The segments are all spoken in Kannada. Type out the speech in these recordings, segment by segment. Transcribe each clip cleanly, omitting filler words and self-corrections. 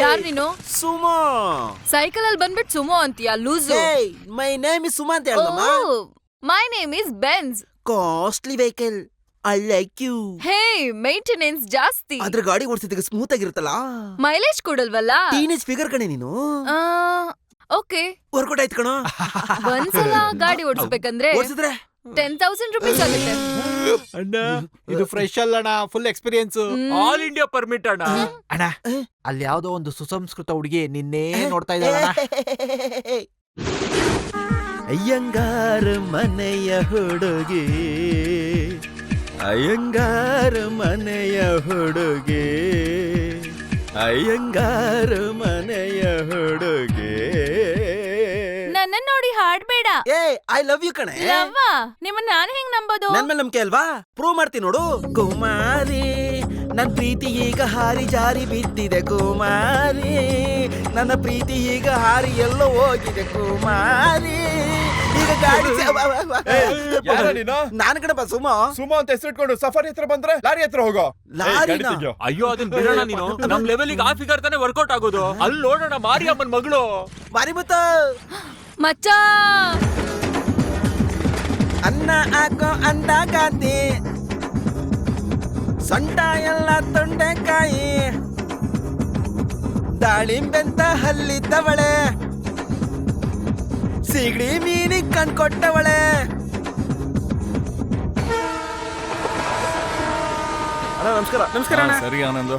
ಯಾರ್ ನೀನು? ಸುಮೋ. ಸೈಕಲ್ ಅಲ್ಲಿ ಬಂದ್ಬಿಟ್ಟು ಸುಮೋ ಅಂತೀಯ loose. My name is Suma ಅಂತ ಹೇಳ್ದಮ್ಮ. My name is Benz. Costly vehicle. I like you. Hey, maintenance ಜಾಸ್ತಿ. ಅದ್ರ ಗಾಡಿ ಓಡಿಸಿದಾಗ ಸ್ಮೂತ್ ಆಗಿರುತ್ತಲ್ಲ. ಮೈಲೇಜ್ ಕೊಡಲ್ವಲ್ಲ. ಟೀನೇಜ್ ಫಿಗರ್ ಕಣೆ ನೀನು. ಓಕೆ, ವರ್ಕೌಟ್ ಆಯ್ತು ಕಣೋ. ಒಂದ್ಸಲ ಗಾಡಿ ಓಡಿಸ್ಬೇಕಂದ್ರೆ ಓಡಿಸಿದ್ರೆ 10,000 ರೂಪೀಸ್ ಆಗುತ್ತೆ. ಅಣ್ಣ ಇದು ಫ್ರೆಶ್ ಅಲ್ಲಣ್ಣ, full experience. All India permit ಅಣ್ಣ. ಅಣ್ಣ ಅಲ್ಲಿ ಯಾವ್ದೋ ಒಂದು ಸುಸಂಸ್ಕೃತ ಹುಡುಗಿ ನಿನ್ನೆ ನೋಡ್ತಾ ಇದ್ದಾಳ. ಅಯ್ಯಂಗಾರ ಮನೆಯ ಹುಡುಗಿ, ಅಯ್ಯಂಗಾರ ಮನೆಯ ಹುಡುಗಿ, ಅಯ್ಯಂಗಾರ ಮನೆಯ ಹುಡುಗಿ. ನನ್ನ ನೋಡಿ ಹಾಡ್ಬೇಡ. ಐ ಲವ್ ಯು ಕಣೆ. ಲವ್ವಾ? ನಿಮ್ಮನ್ನ ನಾನು ಹೆಂಗ್ ನಂಬೋದು? ನನ್ ಮೇಲೆ ನಂಬಿಕೆ ಅಲ್ವಾ? ಪ್ರೂವ್ ಮಾಡ್ತೀನಿ ನೋಡು. ಕುಮಾರಿ, ನನ್ ಪ್ರೀತಿ ಈಗ ಹಾರಿ ಜಾರಿ ಬಿದ್ದಿದೆ ಕುಮಾರಿ, ನನ್ನ ಪ್ರೀತಿ ಈಗ ಹಾರಿ ಎಲ್ಲೋ ಹೋಗಿದೆ ಕುಮಾರಿ. ಈಗ ಗಾಡಿ ನಾನು ಕಣಪ್ಪ ಸುಮೋ. ಸುಮೋ ಅಂತ ಹೆಸರಿಟ್ಕೊಂಡು ಸಫಾರಿ ಹತ್ರ ಬಂದ್ರೆ ಲಾರಿ ಹತ್ರ ಹೋಗೋ. ಲಾರಿನ? ಅಯ್ಯೋ ಅದನ್ನ ಬಿಡೋಣ ನೀನು. ನಮ್ ಲೆವೆಲ್ ಆ ಫಿಗರ್ ತಾನೇ ವರ್ಕೌಟ್ ಆಗೋದು. ಅಲ್ಲಿ ನೋಡೋಣ ಮಾರಿಯಮ್ಮನ್ ಮಗಳು. ಮಾರಿಮುತ್ತ ಮಚ್ಚ ಅನ್ನ ಹಾಕೋ ಅಂದ ಕಾಂತಿ, ಸೊಂಟ ಎಲ್ಲ ತೊಂಡೆಕಾಯಿ, ದಾಳಿಂಬೆಂತ ಹಲ್ಲಿದ್ದವಳೆ, ಸಿಗಡಿ ಮೀನಿಗೆ ಕಣ್ಕೊಟ್ಟವಳೆ. ನಮಸ್ಕಾರ. ನಮಸ್ಕಾರ ಅಣ್ಣ. ಸರಿ ಆನಂದ್.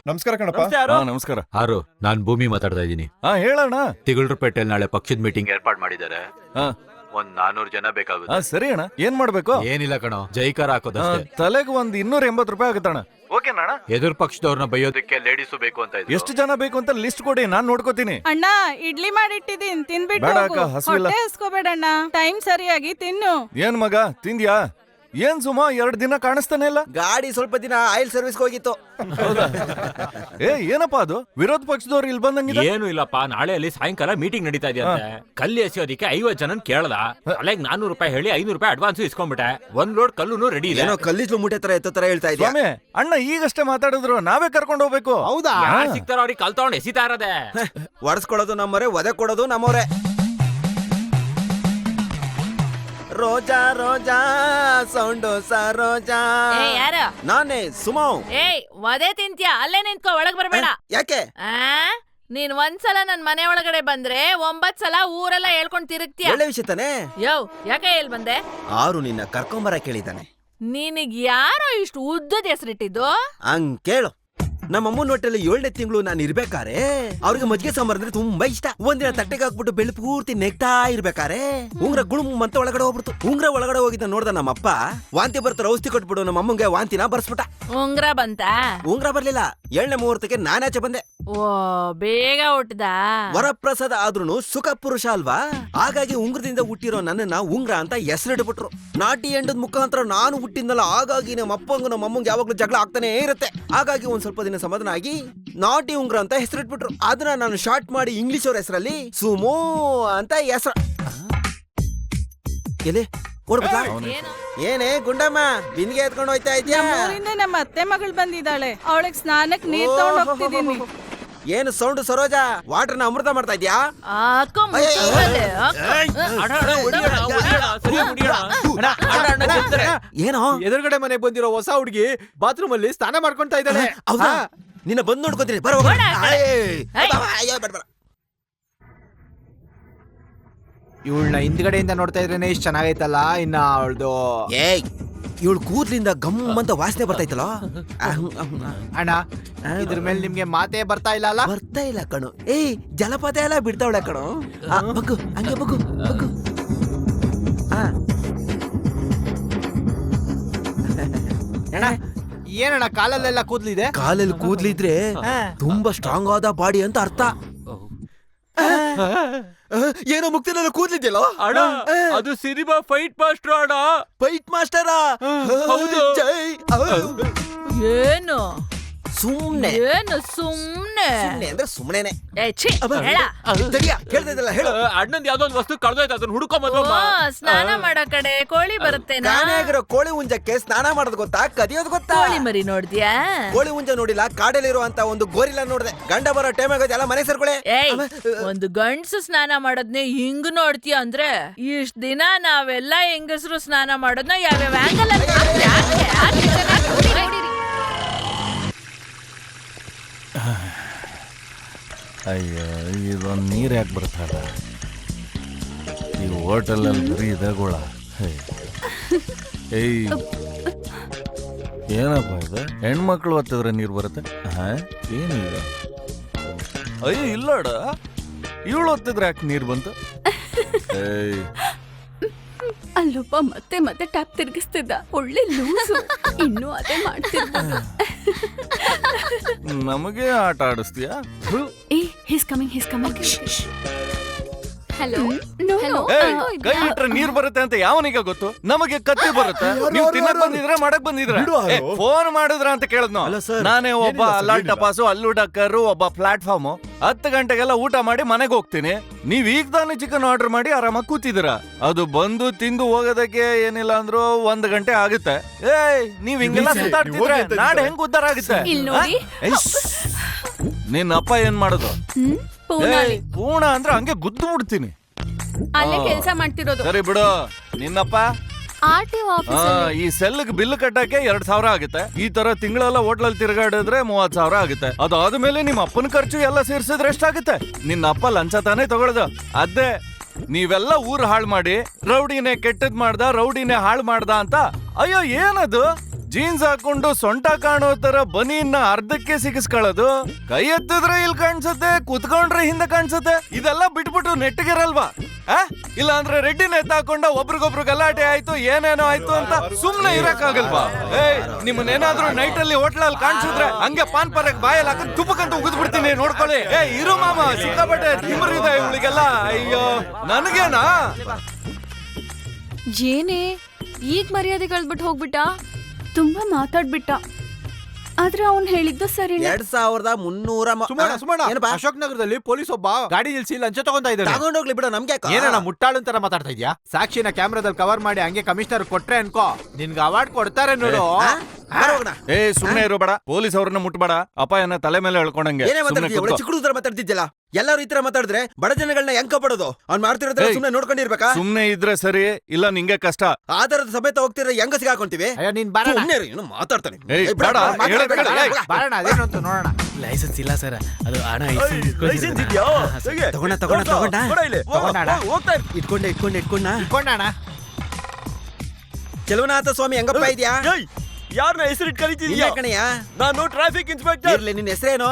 ನಮಸ್ಕಾರ ಕಣಪ್ಪ. ನಮಸ್ಕಾರ. ಆರು, ನಾನ್ ಭೂಮಿ ಮಾತಾಡ್ತಾ ಇದ್ದೀನಿ. ಹೇಳೋಣ. ತಿಗಳರಪೇಟೆಲ್ ನಾಳೆ ಪಕ್ಷದ ಮೀಟಿಂಗ್ ಏರ್ಪಾಡ್ ಮಾಡಿದ್ದಾರೆ. ಹಾ, ಒಂದ್ 400 ಜನ ಬೇಕಾಗುತ್ತೆ. ಸರಿ ಅಣ್ಣ. ಏನ್ ಮಾಡ್ಬೇಕು? ಏನಿಲ್ಲ ಕಣೋ, ಜೈಕಾರ ಹಾಕೋದಷ್ಟೇ. ತಲೆಗೆ ಒಂದ್ 280 ರೂಪಾಯಿ ಆಗುತ್ತಣ್ಣ. ಓಕೆನಾ? ಎದುರು ಪಕ್ಷದವ್ರನ್ನ ಬೈಯೋದಕ್ಕೆ ಲೇಡೀಸು ಬೇಕು ಅಂತ ಇದ್ರು. ಎಷ್ಟು ಜನ ಬೇಕು ಅಂತ ಲಿಸ್ಟ್ ಕೊಡಿ, ನಾನ್ ನೋಡ್ಕೋತೀನಿ. ಅಣ್ಣ, ಇಡ್ಲಿ ಮಾಡಿಟ್ಟಿದೀನಿ, ತಿನ್ಬಿಟ್ಟು ಬೇಡ ಹೋಗು. ಅಕ್ಕ, ಹಸ್ವಿಲ್ಲ. ಹೊಟ್ಟೆ ಹಸ್ಕೋಬೇಡಣ್ಣ, ಟೈಮ್ ಸರಿಯಾಗಿ ತಿನ್ನು. ಏನ್ ಮಗ ತಿಂದ್ಯಾ? ಏನ್ ಸುಮಾ 2 ದಿನ ಕಾಣಿಸ್ತಾನೆ ಇಲ್ಲ. ಗಾಡಿ ಸ್ವಲ್ಪ ದಿನ ಆಯಿಲ್ ಸರ್ವಿಸ್ ಹೋಗಿತ್ತು. ಏನಪ್ಪಾ ಅದು? ವಿರೋಧ ಪಕ್ಷದವ್ರು ಇಲ್ಲಿ ಬಂದಂಗಿದೆ. ಏನು ಇಲ್ಲಪ್ಪ, ನಾಳೆ ಅಲ್ಲಿ ಸಾಯಂಕಾಲ ಮೀಟಿಂಗ್ ನಡೀತಾ ಇದೆಯಂತೆ. ಕಲ್ಲಿ ಎಸೆಯೋದಿಕ್ಕೆ 50 ಜನನ್ ಕೇಳ್ದ. ಅಲ್ಲಿಗೆ 400 ರೂಪಾಯಿ ಹೇಳಿ 500 ರೂಪಾಯಿ ಅಡ್ವಾನ್ಸ್ ಇಸ್ಕೊಂಡ್ಬಿಟ್ಟೆ. 1 ಲೋಡ್ ಕಲ್ಲುನು ರೆಡಿ ಇದೆ. ಏನೋ ಕಲ್ಲಿಸ್ಲು ಮೂಟೆ ತರ ಎತ್ತೋ ತರ ಹೇಳ್ತಾ ಇದ್ಯಾ? ಸ್ವಾಮಿ, ಅಣ್ಣ ಈಗಷ್ಟೇ ಮಾತಾಡಿದ್ರು, ನಾವೇ ಕರ್ಕೊಂಡು ಹೋಗ್ಬೇಕು. ಹೌದಾ? ಯಾರು ಸಿಗ್ತಾರ ಅವ್ರಿಗೆ ಕಲ್ ತಗೊಂಡು ಎಸಿತಾ ಇರೋದೆ. ಒಡಸ್ಕೊಡೋದು ನಮ್ಮವರೇ, ಒದೆ ಕೊಡೋದು ನಮ್ಮವರೇ. ರೋಜಾ ರೋಜಾ ಸೌಂಡು ಸರೋಜಾ. ಯಾರ? ನಾನೇ ಸುಮೋ. ಒದೆ ತಿಂತ್ಯಾ? ಅಲ್ಲೇ ನಿಂತ್ಕೋ, ಒಳಗ್ ಬರ್ಬೇಡ. ಯಾಕೆ? ನೀನ್ ಒಂದ್ಸಲ ನನ್ ಮನೆ ಒಳಗಡೆ ಬಂದ್ರೆ 9 ಸಲ ಊರೆಲ್ಲ ಹೇಳ್ಕೊಂಡ್ ತಿರುಗ್ತೀಯ. ಒಳ್ಳೆ ವಿಷಯ ತಾನೆ. ಯಾಕೆ ಹೇಳ್ ಬಂದೆ? ಆರು ನಿನ್ನ ಕರ್ಕೊಂಬರ ಕೇಳಿದ್ದಾನೆ. ನಿನಗ್ ಯಾರೋ ಇಷ್ಟು ಉದ್ದದ ಹೆಸರಿಟ್ಟಿದ್ದು? ಹಂಗ್ ಕೇಳು. ನಮ್ಮ ಅಮ್ಮನ ಹೊಟ್ಟೆಲಿ 7ನೇ ತಿಂಗಳು ನಾನು ಇರ್ಬೇಕಾರೆ ಅವ್ರಿಗೆ ಮಜ್ಜಿಗೆ ಸಾಂಬಾರ್ ಅಂದ್ರೆ ತುಂಬಾ ಇಷ್ಟ. ಒಂದಿನ ತಟ್ಟೆಗೆ ಹಾಕ್ಬಿಟ್ಟು ಬೆಳ್ಳಿ ಪೂರ್ತಿ ನೆಗ್ತಾ ಇರ್ಬೇಕಾರೆ ಉಂಗ್ರ ಗುಳುಮ್ ಅಂತ ಒಳಗಡೆ ಹೋಗ್ಬಿಡ್ತು. ಉಂಗ್ರ ಒಳಗಡೆ ಹೋಗಿದ್ದ ನೋಡ್ದ ನಮ್ಮಪ್ಪ, ವಾಂತಿ ಬರ್ತಾರೆ ಔಷಧಿ ಕೊಟ್ಬಿಡು ನಮ್ಮ ಅಮ್ಮಂಗೆ ವಾಂತಿನ ಬರ್ಸ್ಬಿಟ್ಟ. ಉಂಗ್ರ ಬಂತ? ಉಂಗ್ರ ಬರ್ಲಿಲ್ಲ. 7ನೇ ಮುಹೂರ್ತಕ್ಕೆ ನಾನಾಚೆ ಬಂದೆ. ಓ, ಬೇಗ ಹುಟ್ಟದ. ವರಪ್ರಸಾದ ಆದ್ರೂನು ಸುಖ ಪುರುಷ ಅಲ್ವಾ, ಹಾಗಾಗಿ ಉಂಗ್ರದಿಂದ ಹುಟ್ಟಿರೋ ನನ್ನನ್ನ ಉಂಗ್ರ ಅಂತ ಹೆಸರಿಟ್ಬಿಟ್ರು. ನಾಟಿ ಎಂಡದ ಮುಖಾಂತರ ನಾನು ಹುಟ್ಟಿದ್ನಲ್ಲ, ಹಾಗಾಗಿ ನಮ್ಮ ಅಪ್ಪಂಗೂ ನಮ್ಮ ಅಮ್ಮಂಗೆ ಯಾವಾಗ್ಲೂ ಜಗಳ ಆಗ್ತಾನೆ ಇರುತ್ತೆ. ಹಾಗಾಗಿ ಒಂದ್ ಸ್ವಲ್ಪ ದಿನ ಸಮಾಧಾನ ಆಗಿ ನಾಟಿ ಉಂಗ್ರ ಅಂತ ಹೆಸರಿಟ್ಬಿಟ್ರು. ಅದನ್ನ ನಾನು ಶಾರ್ಟ್ ಮಾಡಿ ಇಂಗ್ಲಿಷ್ ಅವ್ರ ಹೆಸರಲ್ಲಿ ಸುಮೋ ಅಂತ ಹೆಸರು. ಎಲ್ಲಿ ಕೊಡ್ಬೇಕಾ? ಏನೇ ಗುಂಡಮ್ಮ, ಬಿಂದಿಗೆ ಎತ್ಕೊಂಡು ಹೋಯ್ತಾ ಇದ್ಯಾ? ಊರಿಂದ ನಮ್ಮ ಅತ್ತೆ ಮಗಳು ಬಂದಿದ್ದಾಳೆ, ಅವಳಿಗೆ ಸ್ನಾನಕ್ ನೀರ್ ತಗೊಂಡ್ ಹೋಗ್ತಿದ್ದೀನಿ. ಏನು ಸೌಂಡ್ ಸರೋಜಾ? ವಾಟರ್ನ ಅಮೃತ ಮಾಡ್ತಾ ಇದ್ಯಾ? ಏನೋ ಎದುರುಗಡೆ ಮನೆಗೆ ಬಂದಿರೋ ಹೊಸ ಹುಡುಗಿ ಬಾತ್ರೂಮ್ ಅಲ್ಲಿ ಸ್ನಾನ ಮಾಡ್ಕೊಂತಾ ಇದ್ದಾಳೆ. ಹೌದಾ? ನಿನ್ನ ಬಂದ್ ನೋಡ್ಕೊತೀನಿ. ಬರೋ ಇವಳನ್ನ ಹಿಂದ್ಗಡೆಯಿಂದ ನೋಡ್ತಾ ಇದ್ರೇನೆ ಇಷ್ಟ ಚೆನ್ನಾಗೈತಲ್ಲ. ಇನ್ನ ಅವಳ್ದು ಇವಳು ಕೂದ್ಲಿಂದ ಗಮ್ ಅಂತ ವಾಸನೆ ಬರ್ತೈತಲ್ಲ. ಅಣ್ಣ, ಇದ್ರ ಮೇಲೆ ನಿಮ್ಗೆ ಮಾತೇ ಬರ್ತಾ ಇಲ್ಲ ಅಲ್ಲ? ಬರ್ತಾ ಇಲ್ಲ ಕಣು. ಜಲಪಾತ ಎಲ್ಲ ಬಿಡ್ತಾವಳೆ ಕಣು. ಬಗ್ಗು, ಹಂಗೆ ಬಗ್ಗು ಬಗ್ಗು. ಅಣ್ಣ, ಏನಣ್ಣ ಕಾಲಲ್ಲೆಲ್ಲ ಕೂದ್ಲಿದೆ? ಕಾಲಲ್ಲಿ ಕೂದ್ಲಿದ್ರೆ ತುಂಬಾ ಸ್ಟ್ರಾಂಗ್ ಆದ ಬಾಡಿ ಅಂತ ಅರ್ಥ. ಏನೋ ಮುಕ್ತಿನೆಲ್ಲ ಕೂದ್ಲಿದ್ಯಲ್ಲ ಅಣ್ಣ, ಅದು ಸಿನಿಮಾ ಫೈಟ್ ಮಾಸ್ಟರ್ ಅಣ್ಣ. ಫೈಟ್ ಮಾಸ್ಟರಾ? ಹೌದು. ಏನು ಸುಮ್ನೆ ಏನು ಸುಮ್ನೆ ಸುಮ್ನೆ ಅಂದ್ರೆ ಸುಮ್ನೆನೆ. ಏ, ಛೀ, ಹೇಳ. ತಡಿಯ, ಹೇಳ್ತಾ ಇದ್ದಲ್ಲ ಹೇಳು. ಅಣ್ಣಂದ್ ಯಾವ್ದೋ ಒಂದು ವಸ್ತು ಕಳ್ದೋಯ್ತು, ಅದನ್ನ ಹುಡ್ಕೊಂಬಂದ್ವ ಓ, ಸ್ನಾನ ಮಾಡೋ ಕಡೆ ಕೋಳಿ ಬರುತ್ತೇನಾ? ಕಾಣೆಯಾಗಿರೋ ಕೋಳಿ ಹುಂಜಕ್ಕೆ ಸ್ನಾನ ಮಾಡೋದು ಗೊತ್ತಾ, ಕದಿಯೋದು ಗೊತ್ತಾ? ಕೋಳಿ ಮರಿ ನೋಡ್ದ್ಯಾ? ಕೋಳಿ ಹುಂಜ ನೋಡಿಲ್ಲ, ಕಾಡಲ್ಲಿರುವಂತ ಒಂದು ಗೋರಿಲ್ಲ ನೋಡ್ದೆ. ಗಂಡ ಬರೋ ಟೈಮ್ ಆಗೋದು ಎಲ್ಲ ಮನೆ ಸೇರ್ಕೊಳ್ಳೆ. ಏಯ್, ಒಂದು ಗಂಡ್ಸು ಸ್ನಾನ ಮಾಡೋದ್ನೇ ಹಿಂಗ್ ನೋಡ್ತೀಯ ಅಂದ್ರೆ ಇಷ್ಟ್ ದಿನ ನಾವೆಲ್ಲ ಹೆಂಗಸರು ಸ್ನಾನ ಮಾಡೋದ್ನ ಯಾವ್ಯಾವ ಆಂಗಲ್ ಅಲ್ಲಿ ನೋಡ್ತೀಯ? ಯಾಕೆ ಚೆನ್ನಾಗಿ ನೋಡಿರಿ. ಅಯ್ಯೋ ಇದೊಂದು ನೀರು ಯಾಕೆ ಬರ್ತಾರ ಈ ಹೋಟೆಲಲ್ಲಿ ಬರೀ ಇದಗೋಳ. ಏಯ್ ಏನಪ್ಪ ಇದು, ಹೆಣ್ಮಕ್ಳು ಒತ್ತಿದ್ರೆ ನೀರು ಬರುತ್ತೆ? ಏನಿಲ್ಲ. ಅಯ್ಯೋ ಇಲ್ಲೋಡ, ಇವಳು ಒತ್ತಿದ್ರೆ ಯಾಕೆ ನೀರು ಬಂತು? ಏಯ್ ಅಲ್ಲೊಬ್ಬ ಮತ್ತೆ ಮತ್ತೆ ಟ್ಯಾಪ್ ತಿರ್ಗಿಸ್ತಿದ್ದ, ಒಳ್ಳೆ ಲೂಸು. ಇನ್ನೂ ಅದೇ ಮಾಡ್ತಿರ್ಬೋದು. ನಮಗೆ ಆಟ ಆಡಿಸ್ತೀಯಾ? ಏ, he's coming. ಹಲೋ. ಏಯ್, ಕೈ ಇಟ್ರೆ ನೀರ್ ಬರುತ್ತೆ ಅಂತ ಯಾವನಿಗೆ ಗೊತ್ತು? ನಮಗೆ ಕತ್ತಿ ಬರುತ್ತೆ. ನೀವು ತಿನ್ನಕ್ ಬಂದಿದ್ರೆ ಮಾಡಕ್ ಬಂದಿದ್ರೆ ಫೋನ್ ಮಾಡಿದ್ರ ಅಂತ ಕೇಳಿದ್ನು. ನಾನೇ ಒಬ್ಬ ಅಲ್ಲಾಲ್ ಟಪಾಸು, ಅಲ್ಲು ಡಕ್ಕರು, ಒಬ್ಬ ಪ್ಲಾಟ್ಫಾರ್ಮ್. 10 ಗಂಟೆಗೆಲ್ಲ ಊಟ ಮಾಡಿ ಮನೆಗೆ ಹೋಗ್ತೀನಿ. ನೀವ್ ಈಗ ತಾನೇ ಚಿಕನ್ ಆರ್ಡರ್ ಮಾಡಿ ಆರಾಮಾಗಿ ಕೂತಿದ್ದೀರಾ. ಅದು ಬಂದು ತಿಂದು ಹೋಗೋದಕ್ಕೆ ಏನಿಲ್ಲ ಅಂದ್ರೂ 1 ಗಂಟೆ ಆಗುತ್ತೆ. ಏಯ್, ನೀವ್ ಹಿಂಗೆಲ್ಲ ಸುತ್ತಾಡ್ತಿದ್ರೆ ನಾಡ್ ಹೆಂಗ್ ಉದ್ದಾರ ಆಗುತ್ತೆ? ನಿನ್ನ ಅಪ್ಪ ಏನ್ ಮಾಡೋದು? ಪೂರ್ಣ ಅಂದ್ರೆ ಹಂಗೆ ಗುದ್ದು ಬಿಡ್ತೀನಿ. ಅಲ್ಲೇ ಕೆಲಸ ಮಾಡ್ತಿರೋದು. ಸರಿ ಬಿಡು. ನಿನ್ನಪ್ಪ RTO ಆಫೀಸ್. ಈ ಸೆಲ್ಗೆ ಬಿಲ್ ಕಟ್ಟಕ್ಕೆ 2,000 ಆಗುತ್ತೆ. ಈ ತರ ತಿಂಗಳೆಲ್ಲ ಹೋಟ್ಲಲ್ಲಿ ತಿರುಗಾಡಿದ್ರೆ 30,000 ಆಗುತ್ತೆ. ಅದಾದ್ಮೇಲೆ ನಿಮ್ಮ ಅಪ್ಪನ ಖರ್ಚು ಎಲ್ಲ ಸೇರ್ಸಿದ್ರೆ ಎಷ್ಟಾಗುತ್ತೆ? ನಿನ್ನ ಅಪ್ಪ ಲಂಚ ತಾನೇ ತಗೊಳ್ದ. ಅದೇ ನೀವೆಲ್ಲ ಊರ್ ಹಾಳು ಮಾಡಿ ರೌಡಿನೇ ಕೆಟ್ಟದ್ ಮಾಡ್ದ, ರೌಡಿನೇ ಹಾಳು ಮಾಡ್ದ ಅಂತ. ಅಯ್ಯೋ ಏನದು, ಜೀನ್ಸ್ ಹಾಕೊಂಡು ಸೊಂಟ ಕಾಣೋ ತರ ಬನೀನ್ನ ಅರ್ಧಕ್ಕೆ ಸಿಗಿಸ್ಕೊಳ್ಳೋದು. ಕೈ ಎತ್ತಿದ್ರೆ ಇಲ್ಲಿ ಕಾಣಿಸುತ್ತೆ, ಕುತ್ಕೊಂಡ್ರೆ ಹಿಂದೆ ಕಾಣಿಸುತ್ತೆ. ಇದೆಲ್ಲ ಬಿಟ್ಬಿಟ್ಟು ನೆಟ್ಟಗಿರಲ್ವಾ? ಇಲ್ಲ ಅಂದ್ರೆ ರೆಡ್ಡಿನ ಎತ್ತಾಕೊಂಡ ಒಬ್ರಿಗೊಬ್ರು ಗಲಾಟೆ ಆಯ್ತು, ಏನೇನೋ ಆಯ್ತು ಅಂತ ಸುಮ್ನೆ ಇರಕ್ಕಾಗಲ್ವಾ? ಏಯ್, ನಿಮ್ಮನ್ನೇನಾದ್ರೂ ನೈಟ್ ಅಲ್ಲಿ ಹೋಟ್ಲಲ್ಲಿ ಕಾಣಿಸಿದ್ರೆ ಹಂಗೆ ಪಾನ್ ಪರಕ್ ಬಾಯಲ್ಲಿ ಹಾಕಿ ತುಪ್ಪಕ್ಕಂತ ಉಗಿದ್ ಬಿಡ್ತೀನಿ, ನೋಡ್ಕೊಳ್ಳಿ. ಏ ಇರು ಮಾಮ, ಸಿಕ್ಕಾಪಟ್ಟೆ ತಿಮ್ಮರಿದೆ ಇವಳಿಗೆಲ್ಲ. ಅಯ್ಯೋ ನನಗೇನಾ? ಏನೇ ಈಗ ಮರ್ಯಾದೆ ಕಳ್ದ್ಬಿಟ್ಟು ಹೋಗ್ಬಿಟ್ಟ, ತುಂಬಾ ಮಾತಾಡ್ಬಿಟ್ಟ. ಆದ್ರೆ ಅವ್ನ್ ಹೇಳಿದ್ದು ಸರಿನೇ. 2300 ಏನಪ್ಪಾ? ಅಶೋಕ್ ನಗರದಲ್ಲಿ ಪೊಲೀಸ್ ಒಬ್ಬ ಗಾಡಿ ನಿಲ್ಸಿ ಲಂಚ ತಗೊಂತಾ ಇದ್ದಾನೆ. ತಗೊಂಡೋಗ್ಲಿ ಬಿಡ, ನಮ್ಗೆ ಏನಣ್ಣ ಮುಟ್ಟಾಳು ತರ ಮಾತಾಡ್ತಾ ಇದ್ಯಾ? ಸಾಕ್ಷಿನ ಕ್ಯಾಮ್ರಾದಲ್ಲಿ ಕವರ್ ಮಾಡಿ ಹಂಗೆ ಕಮಿಷನರ್ ಕೊಟ್ರೆ ಅನ್ಕೋ, ನಿನ್ಗೆ ಅವಾರ್ಡ್ ಕೊಡ್ತಾರೆ ನೋಡು. ಏ ಸುಮ್ನೆ ಇರೋ ಬೇಡ, ಪೊಲೀಸ್ ಅವ್ರನ್ನ ಮುಟ್ಬೇಡ. ಅಪಾಯನ ತಲೆ ಮೇಲೆ ಹೇಳ್ಕೊಂಡಂಗೆ ಏನೇ ಮಾತಾಡ್ತೀಯ? ಚಿಕ್ಕ ತರ ಮಾತಾಡ್ತಿದ್ಯಲ್ಲ. ಎಲ್ಲರೂ ಈ ತರ ಮಾತಾಡಿದ್ರೆ ಬಡ ಜನಗಳನ್ನ ಹೆಂಗ್ ಕಾಪಾಡೋದು? ಅವ್ನ್ ಮಾಡ್ತಿರೋದ್ರ ಸುಮ್ನೆ ನೋಡ್ಕೊಂಡಿರ್ಬೇಕಾ? ಸುಮ್ನೆ ಇದ್ರೆ ಸರಿ, ಇಲ್ಲ ನಿಂಗೆ ಕಷ್ಟ. ಆಧಾರದ ಸಮೇತ ಹೋಗ್ತಿರ ಹೆಂಗ ಸಿಗಾಕೊಂತೀವಿ? ಅಯ್ಯೋ ನೀನ್ ಬಾರಣ, ಏನು ಮಾತಾಡ್ತಾನೆ. ಏಯ್, ಬೇಡ, ಬಾರಣ, ಅದೇನು ಅಂತ ನೋಡೋಣ. ಲೈಸೆನ್ಸ್ ಇಲ್ಲ ಸರ್, ಅದು ಹಣ ಇಟ್ಕೊಂಡ. ಚೆಲುವನಾಥ ಸ್ವಾಮಿ ಹೆಂಗಪ್ಪ ಇದ್ಯಾ? ಯಾರನ್ನ ಹೆಸರಿಟ್ಟು ಕರೀತಿದ್ಯಾ? ಕಣಯ್ಯ, ನಾನು ಟ್ರಾಫಿಕ್ ಇನ್ಸ್ಪೆಕ್ಟರ್. ಇರ್ಲಿ, ನಿನ್ ಹೆಸರೇನು?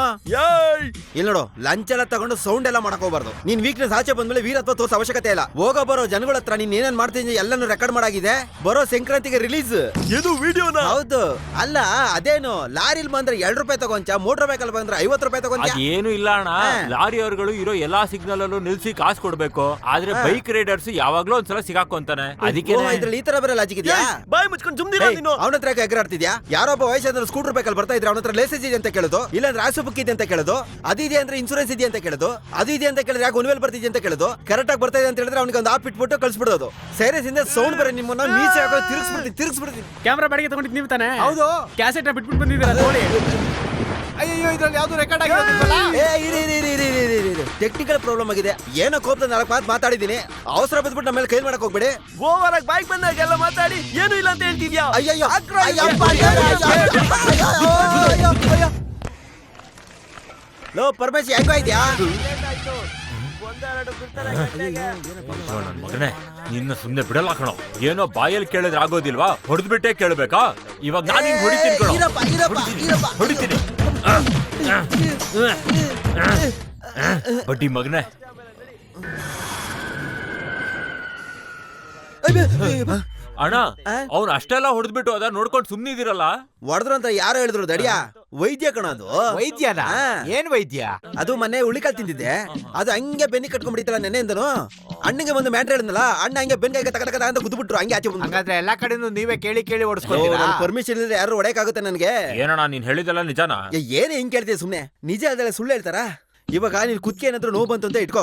ಇಲ್ಲ ನೋಡು, ಲಂಚ್ ಎಲ್ಲ ತಗೊಂಡು ಸೌಂಡ್ ಎಲ್ಲ ಮಾಡಕ್ ಹೋಗ್ಬಾರ್ದು. ನೀನ್ ವೀಕ್ನೆಸ್ ಆಚೆ ಬಂದ್ಮೇಲೆ ವೀರತ್ವ ತೋರ್ಸ ಅವಶ್ಯಕತೆ ಇಲ್ಲ. ಹೋಗೋ ಬರೋ ಜನಗಳ ಹತ್ರ ನೀನ್ ಏನೇನ್ ಮಾಡ್ತೀನಿ ಎಲ್ಲಾನು ರೆಕಾರ್ಡ್ ಮಾಡಾಗಿದೆ. ಬರೋ ಸಂಕ್ರಾಂತಿಗೆ ರಿಲೀಸ್. ಇದು ವಿಡಿಯೋನ? ಹೌದು. ಅಲ್ಲ ಅದೇನು, ಲಾರಿಲ್ ಬಂದ್ರೆ 2 ರೂಪಾಯಿ ತಗೊಂಚ, ಮೋಟರ್ ಬೈಕಲ್ ಬಂದ್ರೆ 50 ರೂಪಾಯಿ ತಗೊಂಚ. ಏನು ಇಲ್ಲ ಅಣ್ಣ, ಲಾರಿ ಅವರುಗಳು ಇರೋ ಎಲ್ಲಾ ಸಿಗ್ನಲ್ ಅಲ್ಲೂ ನಿಲ್ಸಿ ಕಾಸು ಕೊಡ್ಬೇಕು. ಆದ್ರೆ ಬೈಕ್ ರೈಡರ್ಸ್ ಯಾವಾಗ್ಲೂ ಒಂದ್ಸಲ ಸಿಗಾಕೊಂತಾನೆ. ಅದಕ್ಕೆ ಇದ್ರಲ್ಲಿ ಈ ತರ ಬರೋ ಲಾಜಿಕ್ ಇದೆಯಾ? ಬಾಯಿ ಮುಚ್ಕೊಂಡು ಸುಮ್ನಿರ ನೀನು. ಅವನ ಹತ್ರ ಎಗರಾಡ್ತಿದ್ಯಾ? ಯಾರೊಬ್ಬ ವಯಸ್ಸಾದ್ರೆ ಸ್ಕೂಟರ್ ಬೇಕಲ್ಲಿ ಬರ್ತಾ ಇದ್ರೆ ಅವನ ಹತ್ರ ಲೈಸೆನ್ಸ್ ಇದೆ ಅಂತ ಕೇಳೋದು, ಇಲ್ಲಾಂದ್ರೆ ಆಸು ಬುಕ್ ಇದೆ ಅಂತ ಕೇಳೋದು, ಅದಿದೆ ಅಂದ್ರೆ ಇನ್ಸೂರೆನ್ಸ್ ಇದೆ ಅಂತ ಕೇಳೋದು, ಅದು ಇದೆ ಅಂತ ಕೇಳಿದ್ರೆ ಯಾಕೆ ಒನ್ವೇಲ್ ಬರ್ತಿದೆ ಅಂತ ಕೇಳೋದು, ಕರೆಕ್ಟ್ ಆಗಿ ಬರ್ತಾ ಇದೆ ಅಂತ ಹೇಳಿದ್ರೆ ಅವ್ನಿಗೆ ಒಂದು ಆಪ್ ಇಟ್ಬಿಟ್ಟು ಕಳ್ಸ್ಬಿಡೋದು. ಸೈರಸ್ ಇಂದ ಸೌಂಡ್ ಬರೋ ನಿಮ್ಮನ್ನ ಮೀಸೆ ಹಾಕೋ ತಿರ್ಗಿಸ್ಬಿಡ್ತೀನಿ. ಕ್ಯಾಮ್ರಾ ಬಾಡಿಗೆ ತಗೊಂಡಿದ್ ನೀವು ತಾನೆ? ಹೌದು. ಕ್ಯಾಸೆಟ್ ಬಿಟ್ಬಿಟ್ಟು ಬಂದಿದ್ದೀರಾ ನೋಡಿ. ಅಯ್ಯೋ ಇದ್ರಲ್ಲಿ ಯಾವ್ದು ರೆಕಾರ್ಡ್ ಆಗಿರೋದಿಲ್ವಲ್ಲ? ಟೆಕ್ನಿಕಲ್ ಪ್ರಾಬ್ಲಮ್ ಆಗಿದೆ. ಏನೋ ಕೋಪದ 4 ಮಾತು ಮಾತಾಡಿದೀನಿ. ಅವಸರ ಬಿದ್ಬಿಟ್ಟು ನಮ್ಮ ಮೇಲೆ ಕೈ ಮಾಡಕ್ ಹೋಗ್ಬೇಡಿ. ಗೋವಾರಾಗ ಬೈಕ್ ಬಂದಾಗೆಲ್ಲ ಮಾತಾಡಿ ಏನು ಇಲ್ಲ ಅಂತ ಹೇಳ್ತಿದ್ಯಾ? ಅಯ್ಯಯ್ಯೋ, ಲೋ ಪರಮೇಶ್ ಯಾಕೋ ಇದ್ಯಾ? ಮಗನೇ, ನಿನ್ನ ಸುಮ್ನೆ ಬಿಡಲ್ಲ ಕಣೋ. ಏನೋ ಬಾಯಲ್ಲಿ ಕೇಳಿದ್ರೆ ಆಗೋದಿಲ್ವಾ? ಹೊಡೆದ್ಬಿಟ್ಟೆ ಕೇಳ್ಬೇಕಾ? ಇವಾಗ ನಾನು ಹಿಂಗ್ ಹೊಡಿತೀನಿ ಕಣೋ, ಹೊಡಿತೀನಿ. ಬಡ್ಡಿ ಮಗನೇ. ಅಣ್ಣ ಅವ್ನು ಅಷ್ಟೆಲ್ಲ ಹೊಡೆದ್ಬಿಟ್ಟು ಅದ ನೋಡ್ಕೊಂಡು ಸುಮ್ನಿದಿರಲ್ಲ. ಹೊಡೆದ್ರು ಅಂತ ಯಾರೋ ಹೇಳಿದ್ರು ದಡಿಯಾ, ವೈದ್ಯ ಕಣದು. ವೈದ್ಯನಾ? ಏನ್ ವೈದ್ಯ? ಅದು ಮೊನ್ನೆ ಹುಳಿಕಾಲ್ ತಿಂದಿದ್ದೆ, ಅದು ಹಂಗೆ ಬೆನ್ನಿ ಕಟ್ಕೊಂಡ್ಬಿಟ್ಟಿತ್ತಲ್ಲ ನೆನ್ನೆಯಿಂದನು. ಅಣ್ಣಂಗೆ ಒಂದು ಮ್ಯಾಟ್ರ್ ಹೇಳಿದ್ನಲ್ಲ, ಅಣ್ಣ ಹಂಗೆ ಬೆನ್ನಿಗೆ ತಕ ತಕ ಅಂತ ಗುದ್ಬಿಟ್ರು, ಹಂಗೆ ಆಚೆ ಬಂದ್ರು. ಹಂಗಾದ್ರೆ ಎಲ್ಲಾ ಕಡೆನೂ ನೀವೇ ಕೇಳಿ ಕೇಳಿ ಓಡಿಸ್ಕೊಳ್ತೀರಾ? ಪರ್ಮಿಷನ್ ಇಲ್ಲದೆ ಯಾರು ಹೊಡೆಯಕ್ಕಾಗುತ್ತೆ ನನಗೆ? ಏನಣ್ಣ ನೀನ್ ಹೇಳಿದಲ್ಲ ನಿಜಾನಾ? ಏನೇ ಹಿಂಗ್ ಕೇಳ್ತೀಯ ಸುಮ್ನೆ? ನಿಜ ಅದೆಲ್ಲ ಸುಳ್ಳು ಹೇಳ್ತಾರಾ? ಇವಾಗ ನೀನ್ ಕುತ್ಕೆ ಏನಾದ್ರು ನೋವು ಬಂತು ಅಂತ ಇಟ್ಕೋ,